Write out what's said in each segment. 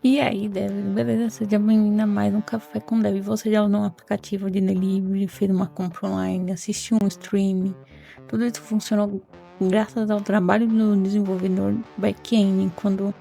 E aí, Dev, beleza? Seja bem-vindo a mais um Café com Dev. Você já usou um aplicativo de delivery, fez uma compra online, assistiu um stream. Tudo isso funcionou graças ao trabalho do desenvolvedor back-end. Quando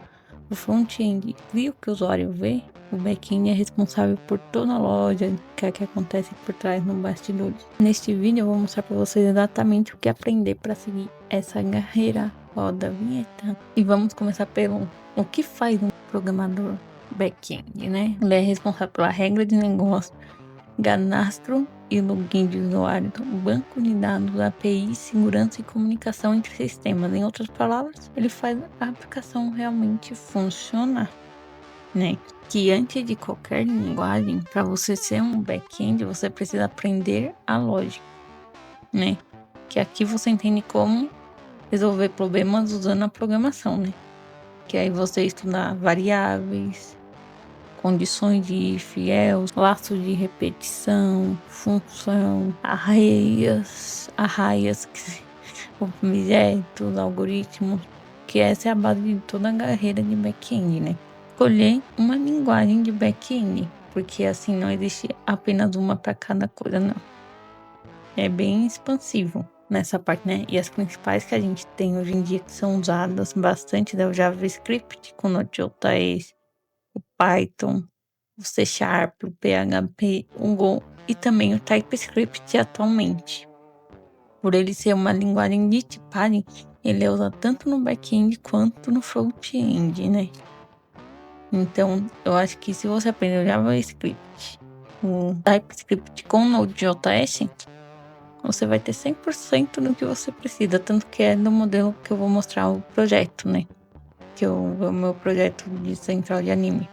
o front-end cria o que o usuário vê, o back-end é responsável por toda a lógica que acontece por trás no bastidores. Neste vídeo eu vou mostrar para vocês exatamente o que aprender para seguir essa carreira. Roda a vinheta. E vamos começar pelo o que faz um programador back-end, né? Ele é responsável pela regra de negócio, cadastro e login de usuário, banco de dados, API, segurança e comunicação entre sistemas. Em outras palavras, ele faz a aplicação realmente funcionar, né? Que antes de qualquer linguagem, para você ser um back-end, você precisa aprender a lógica, né? Que aqui você entende como resolver problemas usando a programação, né? Que aí você estuda variáveis, condições de if, else, laços de repetição, função, arraias, objetos, algoritmos, que essa é a base de toda a carreira de back-end, né? Escolher uma linguagem de back-end, porque assim não existe apenas uma para cada coisa, não. É bem expansivo nessa parte, né? E as principais que a gente tem hoje em dia que são usadas bastante é o JavaScript com Node.js, o Python, o C Sharp, o PHP, o Go e também o TypeScript atualmente. Por ele ser uma linguagem de tipagem, ele é usado tanto no back-end quanto no front-end, né? Então, eu acho que se você aprender o JavaScript, o TypeScript com Node.js, você vai ter 100% do que você precisa, tanto que é no modelo que eu vou mostrar o projeto, né? Que é o meu projeto de central de anime,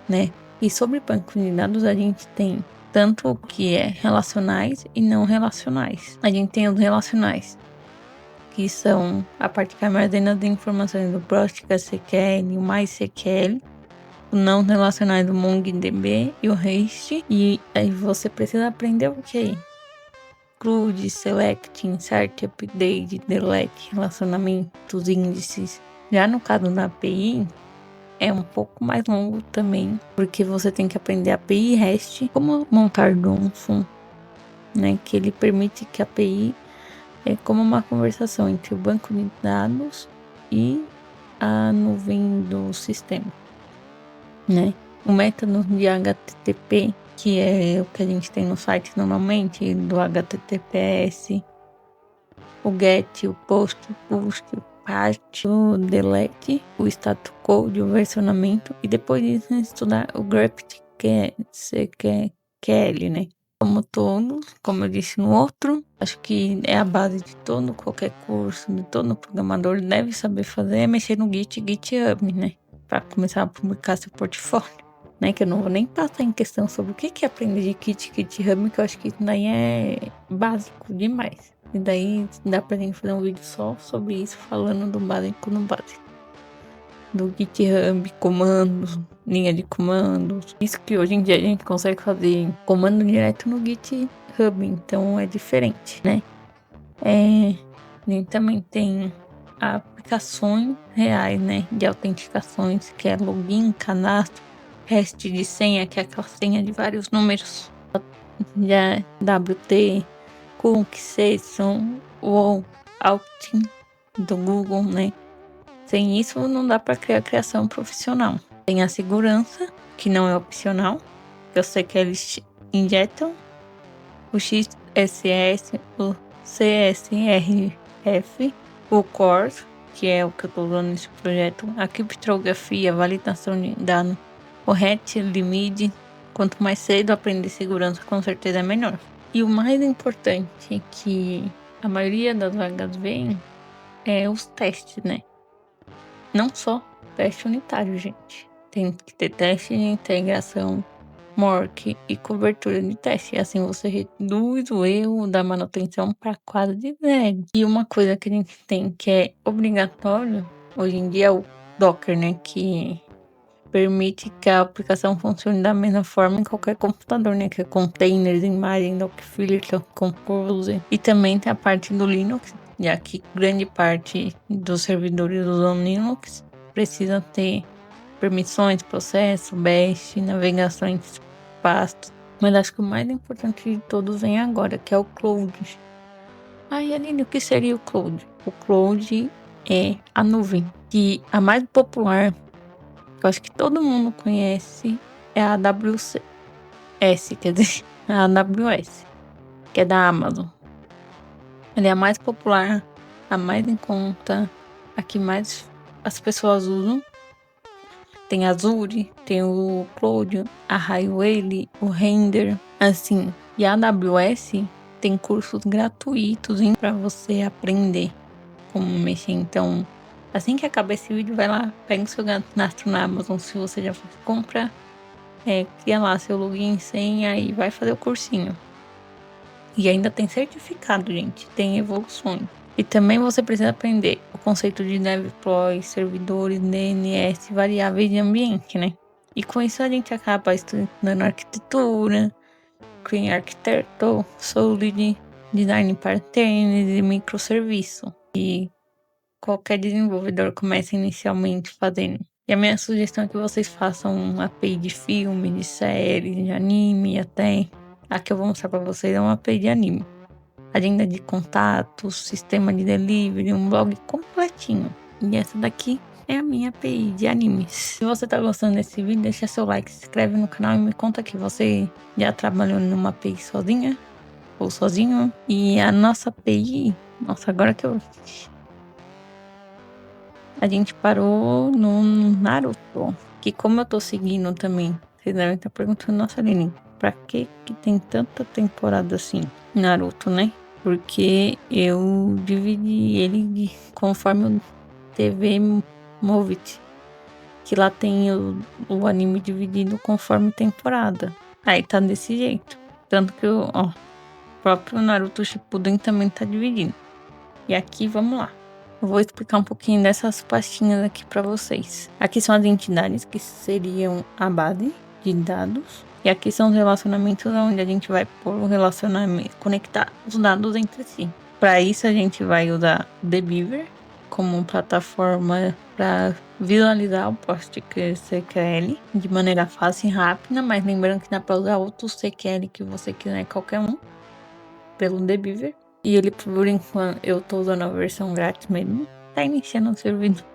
né? E sobre banco de dados, a gente tem tanto o que é relacionais e não relacionais. A gente tem os relacionais, que são a parte que armazena as informações do Prostica SQL, o MySQL, o não relacionais do MongoDB e o REST. E aí você precisa aprender o que? Include, select, insert, update, delete, relacionamentos, índices. Já no caso da API, é um pouco mais longo também, porque você tem que aprender API REST, como montar DOMFUN, né? Que ele permite que a API é como uma conversação entre o banco de dados e a nuvem do sistema, né? O método de HTTP, que é o que a gente tem no site normalmente, do HTTPS, o GET, o POST, o PUST, o PAST, o DELETE, o status code, o versionamento e depois disso estudar o GRPT, que é CQL, né? Como todos, como eu disse no outro, acho que é a base de todo qualquer curso, de todo programador deve saber fazer, é mexer no GitHub, né? Para começar a publicar seu portfólio, né? Que eu não vou nem passar em questão sobre o que é aprender de GitHub, que eu acho que isso daí é básico demais. E daí dá pra gente fazer um vídeo só sobre isso, falando do básico no básico. Do GitHub, comandos, linha de comandos. Isso que hoje em dia a gente consegue fazer comando direto no GitHub, então é diferente, né? A gente também tem aplicações reais, né? De autenticações, que é login, cadastro, REST de senha, que é aquela senha de vários números. Já WT, Cook, Session, ou Auth do Google, né? Sem isso não dá para criar criação profissional. Tem a segurança, que não é opcional, que eu sei que eles injetam, o XSS, o CSRF, o Core, que é o que eu estou usando nesse projeto, a criptografia, validação de dados, o RET, limite. Quanto mais cedo aprender segurança, com certeza é melhor. E o mais importante que a maioria das vagas vem é os testes, né? Não só teste unitário, gente. Tem que ter teste de integração, mock e cobertura de teste. E assim você reduz o erro da manutenção para quase de zero. E uma coisa que a gente tem que é obrigatório hoje em dia é o Docker, né? Que permite que a aplicação funcione da mesma forma em qualquer computador, né? Que é containers, imagem, Dockfile, Compose. E também tem a parte do Linux, já que grande parte dos servidores usam Linux, precisa ter permissões, processo, bash, navegação em pastos. Mas acho que o mais importante de todos vem agora, que é o Cloud. Ai, Aline, o que seria o Cloud? O Cloud é a nuvem, que a mais popular, que eu acho que todo mundo conhece, é a AWS, quer dizer, a AWS, que é da Amazon. Ela é a mais popular, a mais em conta, a que mais as pessoas usam. Tem a Azure, tem o Cloud, a Highway, o Render, assim. E a AWS tem cursos gratuitos para você aprender como mexer. Então, assim que acabar esse vídeo, vai lá, pega o seu cadastro na Amazon, se você já fez compra, cria lá seu login e senha e vai fazer o cursinho. E ainda tem certificado, gente, tem evoluções. E também você precisa aprender o conceito de deploy, servidores, DNS, variáveis de ambiente, né? E com isso a gente acaba estudando arquitetura, Clean Architecture, Solid, Design Patterns e microserviço. E qualquer desenvolvedor começa inicialmente fazendo. E a minha sugestão é que vocês façam uma API de filme, de série, de anime até. A que eu vou mostrar pra vocês é uma API de anime. Agenda de contatos, sistema de delivery, um blog completinho. E essa daqui é a minha API de animes. Se você tá gostando desse vídeo, deixa seu like, se inscreve no canal e me conta que você já trabalhou numa API sozinha ou sozinho. E a nossa API, nossa, agora que eu... A gente parou no Naruto, que como eu tô seguindo também, vocês devem estar perguntando, nossa, Aline, pra que tem tanta temporada assim? Naruto, né? Porque eu dividi ele conforme o TV Movie, que lá tem o anime dividido conforme temporada. Aí tá desse jeito. Tanto que o próprio Naruto Shippuden também tá dividido. E aqui, vamos lá. Eu vou explicar um pouquinho dessas pastinhas aqui para vocês. Aqui são as entidades que seriam a base de dados. E aqui são os relacionamentos onde a gente vai pôr o relacionamento, conectar os dados entre si. Para isso a gente vai usar o TheBeaver como plataforma para visualizar o PostgreSQL de maneira fácil e rápida, mas lembrando que dá para usar outros SQL que você quiser, qualquer um, pelo TheBeaver. E ele, por enquanto, eu tô usando a versão grátis mesmo. Tá iniciando o servidor.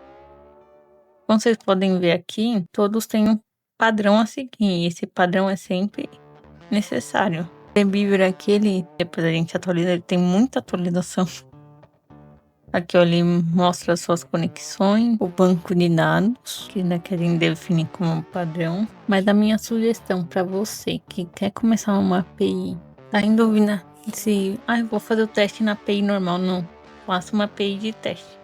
Como vocês podem ver aqui, todos têm um padrão a seguir. E esse padrão é sempre necessário. O TheBeaver aqui, ele, depois a gente atualiza, ele tem muita atualização. Aqui, ó, ele mostra as suas conexões, o banco de dados, que, né, que a gente define como padrão. Mas a minha sugestão para você que quer começar uma API, tá em dúvida se, eu vou fazer o teste na API normal. Não, faça uma API de teste.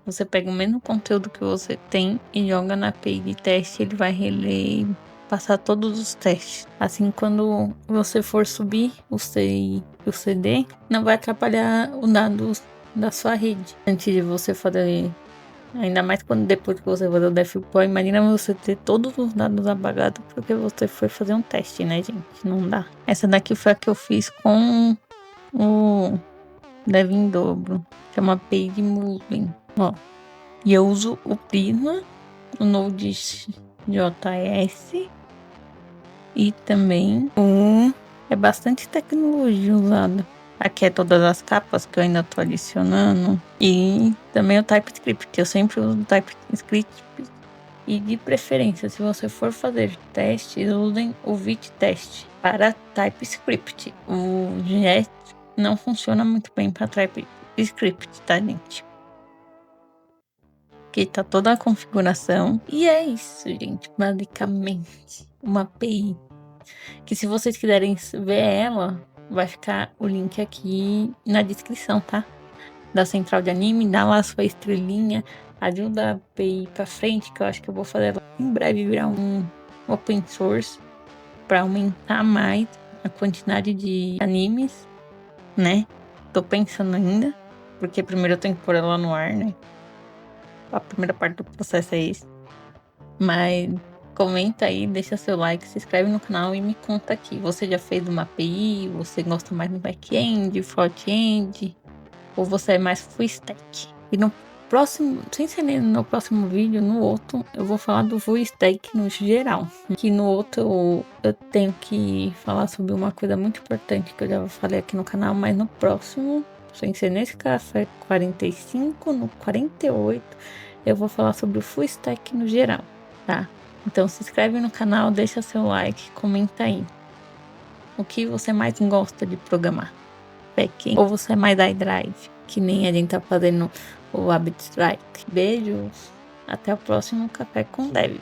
Você pega o mesmo conteúdo que você tem e joga na API de teste, ele vai reler e passar todos os testes. Assim, quando você for subir o CD, não vai atrapalhar os dados da sua rede. Antes de você fazer, ainda mais quando depois que você fazer o deploy, imagina você ter todos os dados apagados porque você foi fazer um teste, né, gente? Não dá. Essa daqui foi a que eu fiz com o Dev em dobro, chama API de Muslin, ó. E eu uso o Prisma, o Node.js e também é bastante tecnologia usada. Aqui é todas as capas que eu ainda tô adicionando. E também o TypeScript. Eu sempre uso o TypeScript. E de preferência, se você for fazer testes, usem o Vittest para TypeScript. O JS não funciona muito bem para TypeScript, tá, gente? Aqui tá toda a configuração. E é isso, gente. Basicamente, uma API. Que se vocês quiserem ver ela, vai ficar o link aqui na descrição, tá? Da central de anime, dá lá a sua estrelinha, ajuda a API pra frente, que eu acho que eu vou fazer ela em breve virar um open source pra aumentar mais a quantidade de animes, né? Tô pensando ainda, porque primeiro eu tenho que pôr ela no ar, né? A primeira parte do processo é isso. Mas comenta aí, deixa seu like, se inscreve no canal e me conta aqui. Você já fez uma API? Você gosta mais do back-end, front-end? Ou você é mais full stack? E não próximo, sem ser no próximo vídeo, no outro, eu vou falar do full stack no geral. Que no outro eu tenho que falar sobre uma coisa muito importante que eu já falei aqui no canal, mas no próximo, sem ser nesse café 45, no 48, eu vou falar sobre o full stack no geral, tá? Então se inscreve no canal, deixa seu like, comenta aí. O que você mais gosta de programar? Back-end? Ou você é mais da iDrive? Que nem a gente tá fazendo o Abstract. Beijos. Até o próximo Café com Dev.